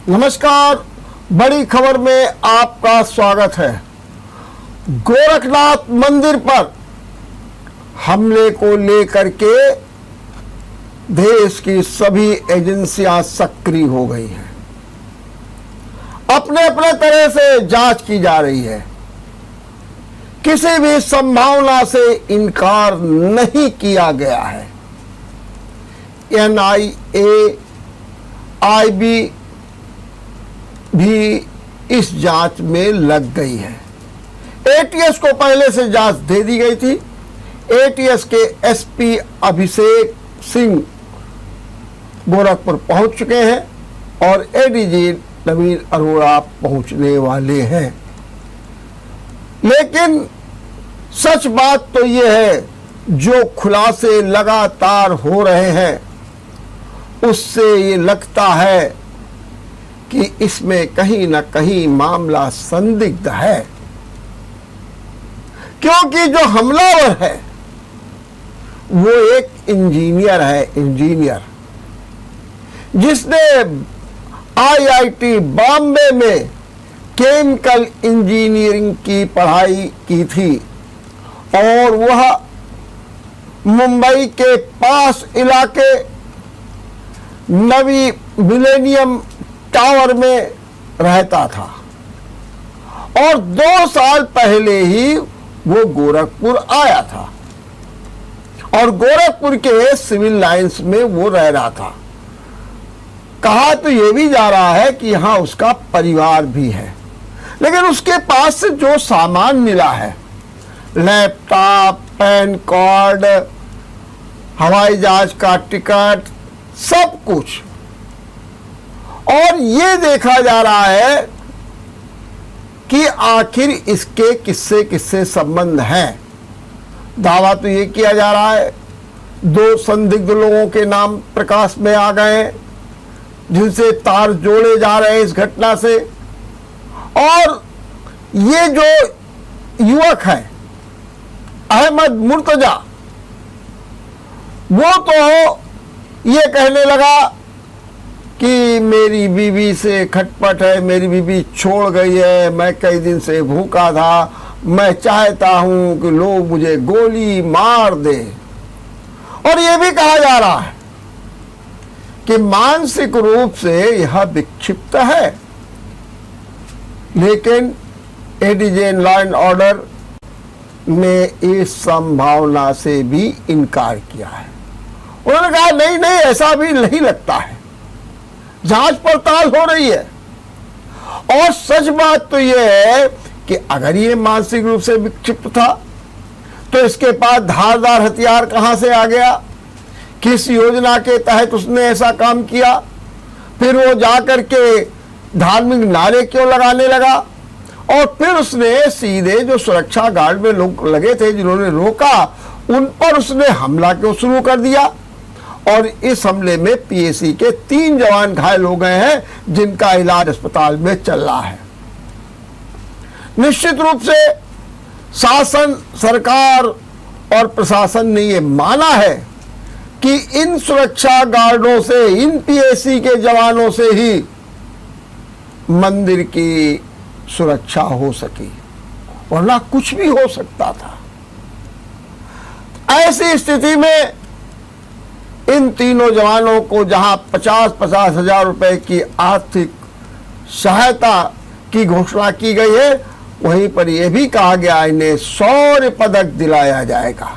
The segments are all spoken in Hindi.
नमस्कार, बड़ी खबर में आपका स्वागत है। गोरखनाथ मंदिर पर हमले को लेकर के देश की सभी एजेंसियां सक्रिय हो गई हैं। अपने अपने तरह से जांच की जा रही है। किसी भी संभावना से इनकार नहीं किया गया है। NIA, IB भी इस जांच में लग गई है। ATS को पहले से जांच दे दी गई थी। ATS के SP अभिषेक सिंह गोरखपुर पहुंच चुके हैं और ADG नवीन अरोड़ा पहुंचने वाले हैं। लेकिन सच बात तो यह है, जो खुलासे लगातार हो रहे हैं उससे ये लगता है कि इसमें कहीं ना कहीं मामला संदिग्ध है, क्योंकि जो हमलावर है वो एक इंजीनियर है। इंजीनियर जिसने IIT बॉम्बे में केमिकल इंजीनियरिंग की पढ़ाई की थी और वह मुंबई के पास इलाके नवी मिलेनियम टावर में रहता था और 2 साल पहले ही वो गोरखपुर आया था और गोरखपुर के सिविल लाइंस में वो रह रहा था। कहा तो ये भी जा रहा है कि यहाँ उसका परिवार भी है, लेकिन उसके पास से जो सामान मिला है, लैपटॉप, पैन कार्ड, हवाई जहाज का टिकट, सब कुछ, और ये देखा जा रहा है कि आखिर इसके किससे किससे संबंध हैं। दावा तो ये किया जा रहा है 2 संदिग्ध लोगों के नाम प्रकाश में आ गए हैं, जिनसे तार जोड़े जा रहे हैं इस घटना से। और ये जो युवक है अहमद मुर्तजा, वो तो ये कहने लगा कि मेरी बीवी से खटपट है, मेरी बीवी छोड़ गई है, मैं कई दिन से भूखा था, मैं चाहता हूं कि लोग मुझे गोली मार दे। और ये भी कहा जा रहा है कि मानसिक रूप से यह विक्षिप्त है। लेकिन ADG लॉ एंड ऑर्डर ने इस संभावना से भी इनकार किया है। उन्होंने कहा नहीं नहीं, ऐसा भी नहीं लगता है, जांच पड़ताल हो रही है। और सच बात तो यह है कि अगर ये मानसिक रूप से विक्षिप्त था तो इसके पास धारदार हथियार कहां से आ गया, किस योजना के तहत उसने ऐसा काम किया, फिर वो जाकर के धार्मिक नारे क्यों लगाने लगा, और फिर उसने सीधे जो सुरक्षा गार्ड में लोग लगे थे जिन्होंने रोका, उन पर उसने हमला क्यों शुरू कर दिया। और इस हमले में PAC के 3 जवान घायल हो गए हैं, जिनका इलाज अस्पताल में चल रहा है। निश्चित रूप से शासन, सरकार और प्रशासन ने यह माना है कि इन सुरक्षा गार्डों से, इन PAC के जवानों से ही मंदिर की सुरक्षा हो सकी, वरना कुछ भी हो सकता था। ऐसी स्थिति में इन तीनों जवानों को जहां 50-50 हजार रुपए की आर्थिक सहायता की घोषणा की गई है, वहीं पर यह भी कहा गया इन्हें शौर्य पदक दिलाया जाएगा।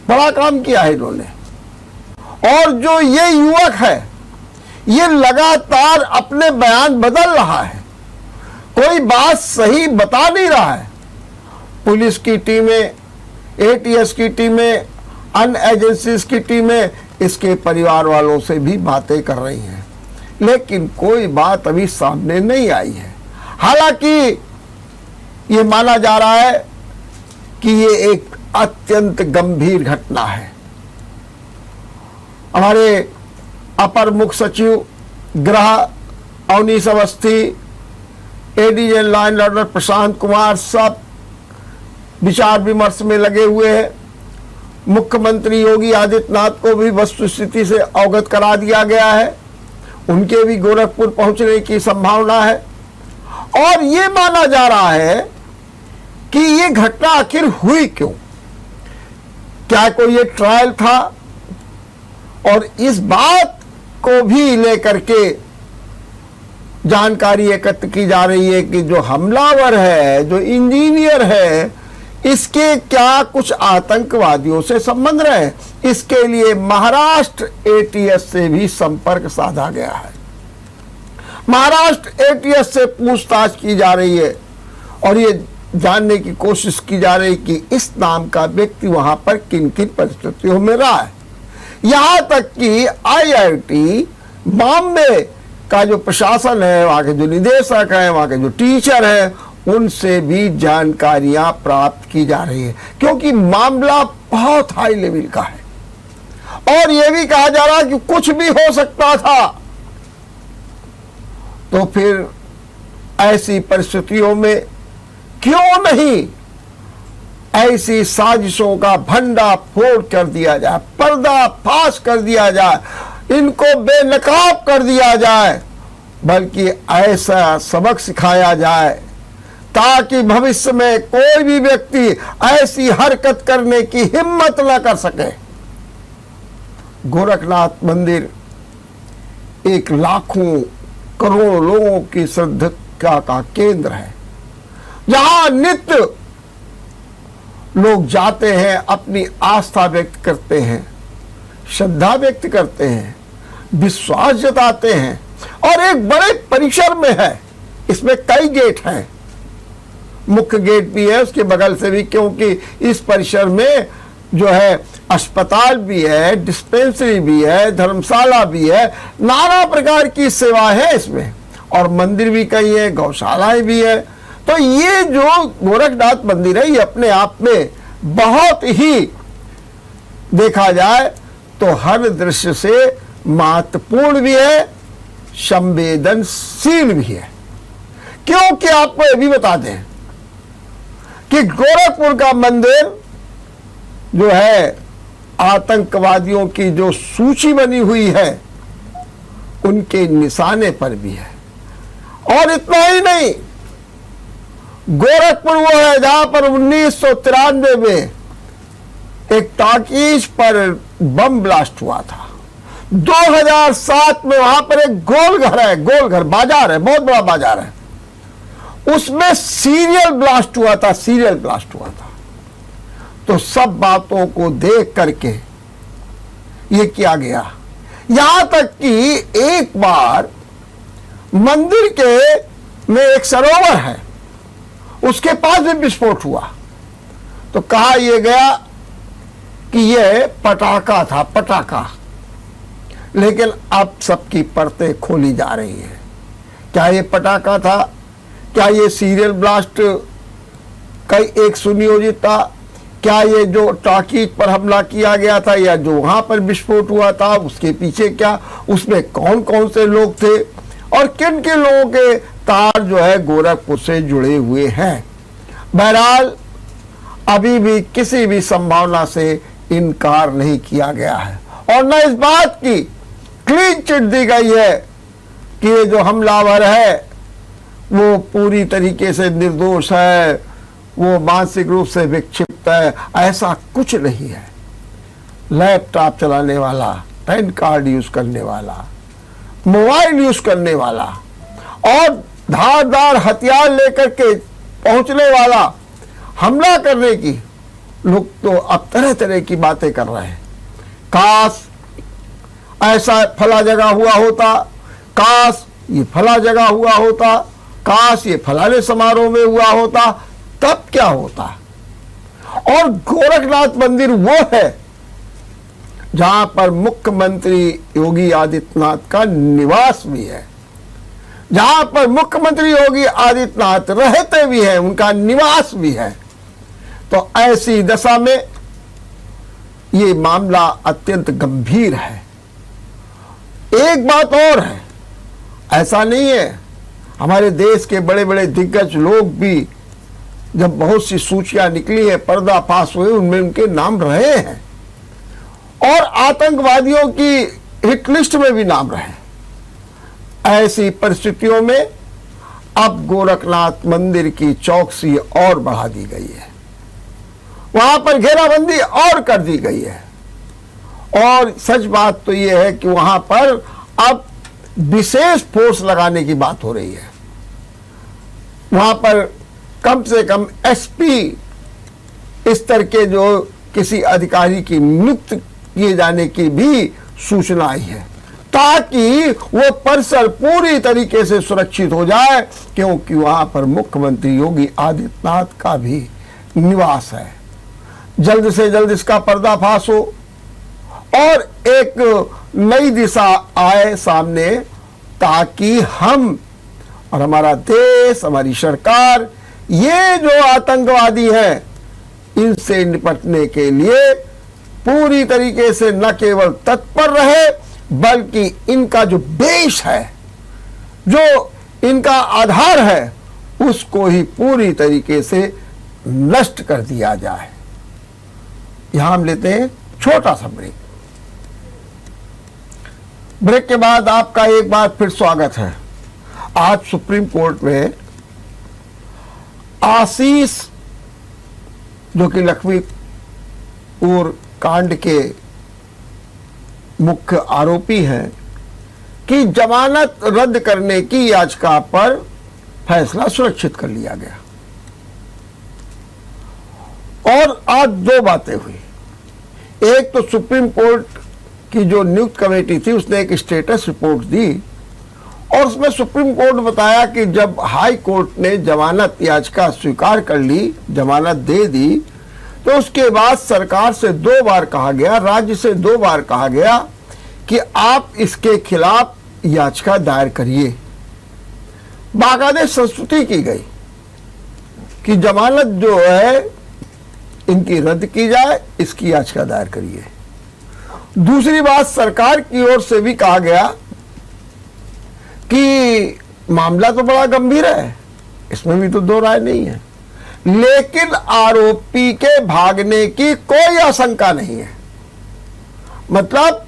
बड़ा काम किया है इन्होंने। और जो ये युवक है, ये लगातार अपने बयान बदल रहा है, कोई बात सही बता नहीं रहा है। पुलिस की टीमें, ATS की टीमें, अन्य एजेंसीज की टीमें इसके परिवार वालों से भी बातें कर रही हैं, लेकिन कोई बात अभी सामने नहीं आई है। हालांकि ये माना जा रहा है कि ये एक अत्यंत गंभीर घटना है। हमारे अपर मुख्य सचिव गृह Awanish Awasthi, ADG law and order Prashant Kumar, सब विचार विमर्श में लगे हुए हैं। मुख्यमंत्री योगी आदित्यनाथ को भी वस्तुस्थिति से अवगत करा दिया गया है। उनके भी गोरखपुर पहुंचने की संभावना है। और ये माना जा रहा है कि ये घटना आखिर हुई क्यों, क्या कोई ये ट्रायल था, और इस बात को भी लेकर के जानकारी एकत्र की जा रही है कि जो हमलावर है, जो इंजीनियर है, इसके क्या कुछ आतंकवादियों से संबंध रहे। इसके लिए महाराष्ट्र एटीएस से भी संपर्क साधा गया है। महाराष्ट्र एटीएस से पूछताछ की जा रही है और ये जानने की कोशिश की जा रही है कि इस नाम का व्यक्ति वहां पर किन किन परिस्थितियों में रहा है। यहां तक कि आईआईटी बॉम्बे का जो प्रशासन है, वहां के जो निदेशक हैं, वहां के जो टीचर हैं, उनसे भी जानकारियां प्राप्त की जा रही है, क्योंकि मामला बहुत हाई लेवल का है। और यह भी कहा जा रहा है कि कुछ भी हो सकता था। तो फिर ऐसी परिस्थितियों में क्यों नहीं ऐसी साजिशों का भंडाफोड़ कर दिया जाए, पर्दाफाश कर दिया जाए, इनको बेनकाब कर दिया जाए, बल्कि ऐसा सबक सिखाया जाए ताकि भविष्य में कोई भी व्यक्ति ऐसी हरकत करने की हिम्मत न कर सके। गोरखनाथ मंदिर एक लाखों करोड़ों लोगों की श्रद्धा का केंद्र है, जहां नित्य लोग जाते हैं, अपनी आस्था व्यक्त करते हैं, श्रद्धा व्यक्त करते हैं, विश्वास जताते हैं, और एक बड़े परिसर में है। इसमें कई गेट हैं, मुख्य गेट भी है, उसके बगल से भी, क्योंकि इस परिसर में जो है अस्पताल भी है, डिस्पेंसरी भी है, धर्मशाला भी है, नाना प्रकार की सेवा है इसमें, और मंदिर भी कई है, गौशालाएं भी है। तो ये जो गोरखनाथ मंदिर है, ये अपने आप में बहुत ही देखा जाए तो हर दृश्य से महत्वपूर्ण भी है, संवेदनशील भी है। क्योंकि आपको ये भी बता दें कि गोरखपुर का मंदिर जो है आतंकवादियों की जो सूची बनी हुई है उनके निशाने पर भी है। और इतना ही नहीं, गोरखपुर वो है जहां पर 1993 में एक टॉकीज पर बम ब्लास्ट हुआ था। 2007 में वहां पर एक गोलघर है, गोलघर बाजार है, बहुत बड़ा बाजार है, उसमें सीरियल ब्लास्ट हुआ था, सीरियल ब्लास्ट हुआ था। तो सब बातों को देख करके ये किया गया। यहां तक कि एक बार मंदिर के में एक सरोवर है, उसके पास भी विस्फोट हुआ। तो कहा यह गया कि यह पटाखा था, पटाखा। लेकिन अब सबकी परतें खोली जा रही है। क्या ये पटाखा था? क्या ये सीरियल ब्लास्ट कई एक सुनियोजित था? क्या ये जो टॉकीज पर हमला किया गया था या जो वहां पर विस्फोट हुआ था उसके पीछे क्या, उसमें कौन कौन से लोग थे और किन किन लोगों के तार जो है गोरखपुर से जुड़े हुए हैं? बहरहाल अभी भी किसी भी संभावना से इनकार नहीं किया गया है और न इस बात की क्लीन चिट दी गई है कि ये जो हमलावर है वो पूरी तरीके से निर्दोष है, वो मानसिक रूप से विक्षिप्त है। ऐसा कुछ नहीं है। लैपटॉप चलाने वाला, पैन कार्ड यूज करने वाला, मोबाइल यूज करने वाला और धारदार हथियार लेकर के पहुंचने वाला, हमला करने की लोग तो अब तरह तरह की बातें कर रहे हैं। काश ऐसा फला जगह हुआ होता, काश ये फला जगह हुआ होता, काश ये फलाने समारोह में हुआ होता, तब क्या होता। और गोरखनाथ मंदिर वो है जहां पर मुख्यमंत्री योगी आदित्यनाथ का निवास भी है, जहां पर मुख्यमंत्री योगी आदित्यनाथ रहते भी हैं, उनका निवास भी है। तो ऐसी दशा में ये मामला अत्यंत गंभीर है। एक बात और है, ऐसा नहीं है, हमारे देश के बड़े बड़े दिग्गज लोग भी जब बहुत सी सूचियां निकली है, पर्दाफाश हुए, उनमें उनके नाम रहे हैं और आतंकवादियों की हिट लिस्ट में भी नाम रहे। ऐसी परिस्थितियों में अब गोरखनाथ मंदिर की चौकसी और बढ़ा दी गई है, वहां पर घेराबंदी और कर दी गई है। और सच बात तो यह है कि वहां पर अब विशेष फोर्स लगाने की बात हो रही है। वहां पर कम से कम एसपी स्तर के जो किसी अधिकारी की नियुक्त किए जाने की भी सूचना आई है, ताकि वो परिसर पूरी तरीके से सुरक्षित हो जाए, क्योंकि वहां पर मुख्यमंत्री योगी आदित्यनाथ का भी निवास है। जल्द से जल्द इसका पर्दाफाश हो और एक नई दिशा आए सामने, ताकि हम और हमारा देश, हमारी सरकार, ये जो आतंकवादी हैं, इनसे निपटने के लिए पूरी तरीके से न केवल तत्पर रहे, बल्कि इनका जो बेस है, जो इनका आधार है, उसको ही पूरी तरीके से नष्ट कर दिया जाए। यहां हम लेते हैं छोटा सा ब्रेक। ब्रेक के बाद आपका एक बार फिर स्वागत है। आज सुप्रीम कोर्ट में आशीष, जो कि लखीमपुर कांड के मुख्य आरोपी हैं, की जमानत रद्द करने की याचिका पर फैसला सुरक्षित कर लिया गया। और आज दो बातें हुई। एक तो सुप्रीम कोर्ट की जो नियुक्त कमेटी थी, उसने एक स्टेटस रिपोर्ट दी और उसमें सुप्रीम कोर्ट बताया कि जब हाई कोर्ट ने जमानत याचिका स्वीकार कर ली, जमानत दे दी, तो उसके बाद सरकार से 2 बार कहा गया, राज्य से 2 बार कहा गया कि आप इसके खिलाफ याचिका दायर करिए। बाकायदे संस्तुति की गई कि जमानत जो है इनकी रद्द की जाए, इसकी याचिका दायर करिए। दूसरी बात, सरकार की ओर से भी कहा गया कि मामला तो बड़ा गंभीर है, इसमें भी तो दो राय नहीं है, लेकिन आरोपी के भागने की कोई आशंका नहीं है। मतलब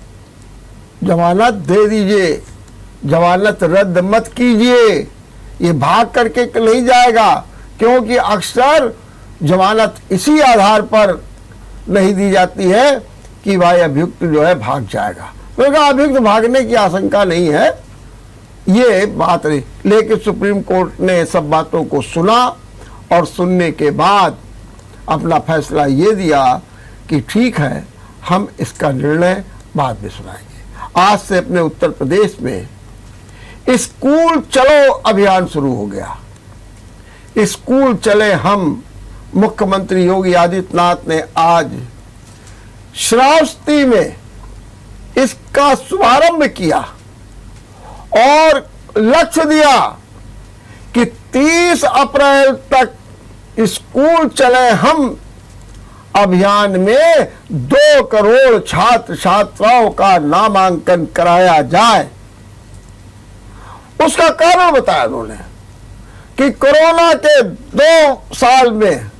जमानत दे दीजिए, जमानत रद्द मत कीजिए, ये भाग करके नहीं जाएगा, क्योंकि अक्सर जमानत इसी आधार पर नहीं दी जाती है कि भाई अभियुक्त जो है भाग जाएगा, क्योंकि अभियुक्त भागने की आशंका नहीं है, ये बात नहीं। लेकिन सुप्रीम कोर्ट ने सब बातों को सुना और सुनने के बाद अपना फैसला ये दिया कि ठीक है, हम इसका निर्णय बाद में सुनाएंगे। आज से अपने उत्तर प्रदेश में स्कूल चलो अभियान शुरू हो गया। स्कूल चले हम, मुख्यमंत्री योगी आदित्यनाथ ने आज श्रावस्ती में इसका शुभारंभ किया और लक्ष्य दिया कि 30 अप्रैल तक स्कूल चले हम अभियान में 2 करोड़ छात्र छात्राओं का नामांकन कराया जाए। उसका कारण बताया उन्होंने कि कोरोना के 2 साल में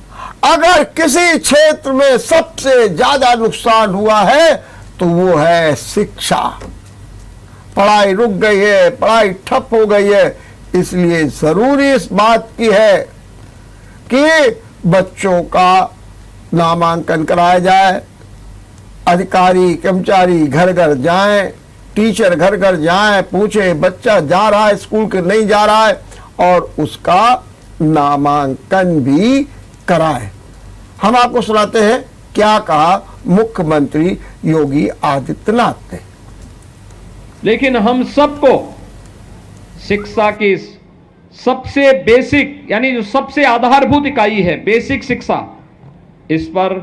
अगर किसी क्षेत्र में सबसे ज्यादा नुकसान हुआ है तो वो है शिक्षा। पढ़ाई रुक गई है, पढ़ाई ठप हो गई है, इसलिए जरूरी इस बात की है कि बच्चों का नामांकन कराया जाए। अधिकारी कर्मचारी घर घर जाएं, टीचर घर घर जाएं, पूछे बच्चा जा रहा है स्कूल के नहीं जा रहा है, और उसका नामांकन भी कराएं। हम आपको सुनाते हैं क्या कहा मुख्यमंत्री योगी आदित्यनाथ ने। लेकिन हम सबको शिक्षा की सबसे बेसिक, यानी जो सबसे आधारभूत इकाई है, बेसिक शिक्षा, इस पर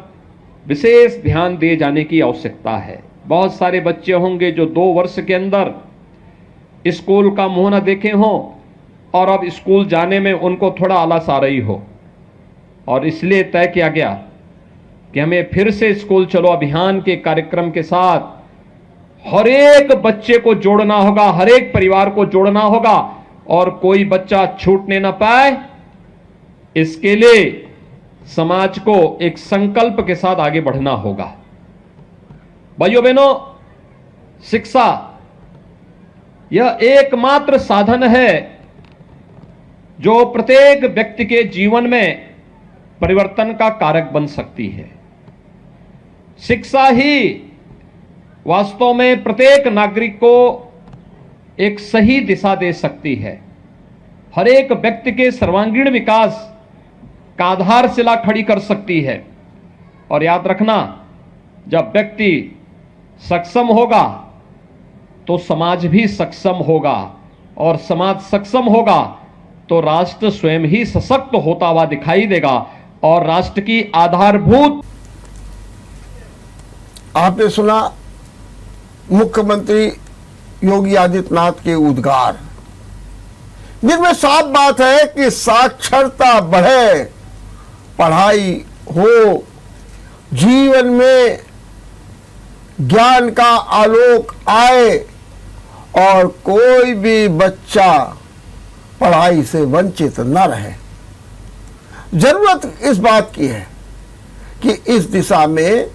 विशेष ध्यान दिए जाने की आवश्यकता है। बहुत सारे बच्चे होंगे जो 2 वर्ष के अंदर स्कूल का मुंह न देखे हों और अब स्कूल जाने में उनको थोड़ा आलस आ रही हो, और इसलिए तय किया गया कि हमें फिर से स्कूल चलो अभियान के कार्यक्रम के साथ हर एक बच्चे को जोड़ना होगा, हर एक परिवार को जोड़ना होगा और कोई बच्चा छूटने ना पाए। इसके लिए समाज को एक संकल्प के साथ आगे बढ़ना होगा। भाइयों बहनों, शिक्षा यह एकमात्र साधन है जो प्रत्येक व्यक्ति के जीवन में परिवर्तन का कारक बन सकती है। शिक्षा ही वास्तव में प्रत्येक नागरिक को एक सही दिशा दे सकती है, हर एक व्यक्ति के सर्वांगीण विकास का आधारशिला खड़ी कर सकती है। और याद रखना, जब व्यक्ति सक्षम होगा तो समाज भी सक्षम होगा, और समाज सक्षम होगा तो राष्ट्र स्वयं ही सशक्त होता हुआ दिखाई देगा। और राष्ट्र की आधारभूत, आपने सुना मुख्यमंत्री योगी आदित्यनाथ के उद्गार, जिनमें साफ बात है कि साक्षरता बढ़े, पढ़ाई हो, जीवन में ज्ञान का आलोक आए और कोई भी बच्चा पढ़ाई से वंचित न रहे। जरूरत इस बात की है कि इस दिशा में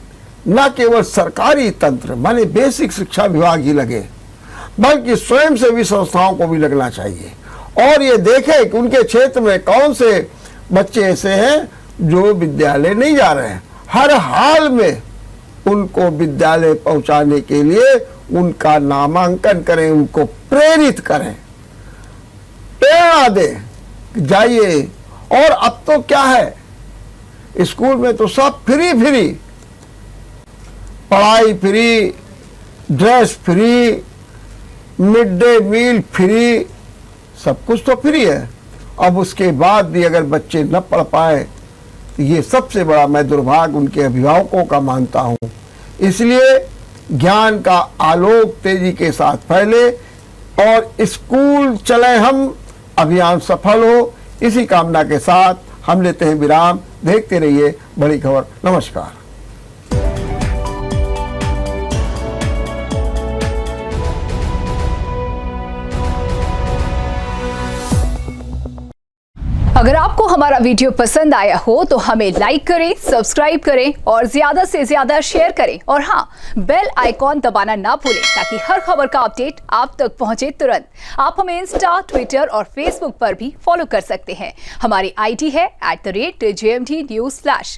न केवल सरकारी तंत्र माने बेसिक शिक्षा विभाग ही लगे, बल्कि स्वयंसेवी संस्थाओं को भी लगना चाहिए और ये देखें कि उनके क्षेत्र में कौन से बच्चे ऐसे हैं जो विद्यालय नहीं जा रहे हैं। हर हाल में उनको विद्यालय पहुंचाने के लिए उनका नामांकन करें, उनको प्रेरित करें, प्रेरणा दें, जाइए। और अब तो क्या है, स्कूल में तो सब फ्री, पढ़ाई free, dress free, mid day meal free, सब कुछ तो फ्री है। अब उसके बाद भी अगर बच्चे न पढ़ पाए तो ये सबसे बड़ा मैं दुर्भाग्य उनके अभिभावकों का मानता हूँ। इसलिए ज्ञान का आलोक तेजी के साथ फैले और स्कूल चले हम अभियान सफल हो, इसी कामना के साथ हम लेते हैं विराम। देखते रहिए बड़ी खबर। नमस्कार। अगर आपको हमारा वीडियो पसंद आया हो तो हमें लाइक करें, सब्सक्राइब करें और ज्यादा से ज्यादा शेयर करें। और हाँ, बेल आइकॉन दबाना ना भूलें ताकि हर खबर का अपडेट आप तक पहुंचे तुरंत। आप हमें इंस्टा, ट्विटर और फेसबुक पर भी फॉलो कर सकते हैं। हमारी आईडी है @JMT News Flash।